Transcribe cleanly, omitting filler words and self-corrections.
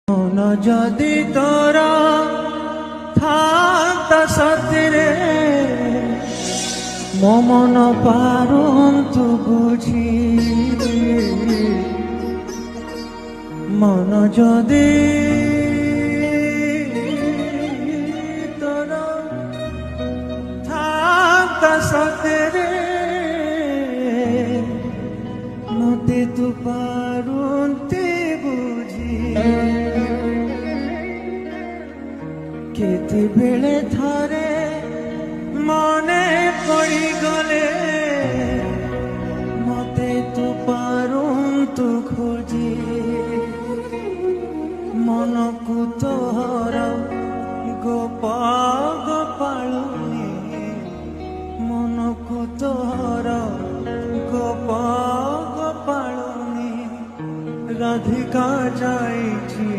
মন যদি তোরা থাকতা সতরে মন পারন্তু বুঝি মন যদি তোরা থাকতা সতরে মতে তু পারন্তি বুঝি কেতেবেলে থরে মনে পড়ি গলে মতে তু পারন্তু খোঁজি মনকু তোর গোপাଳୁନି মনকু তোর গোপাଳୁନି রাধিকা যাইছি।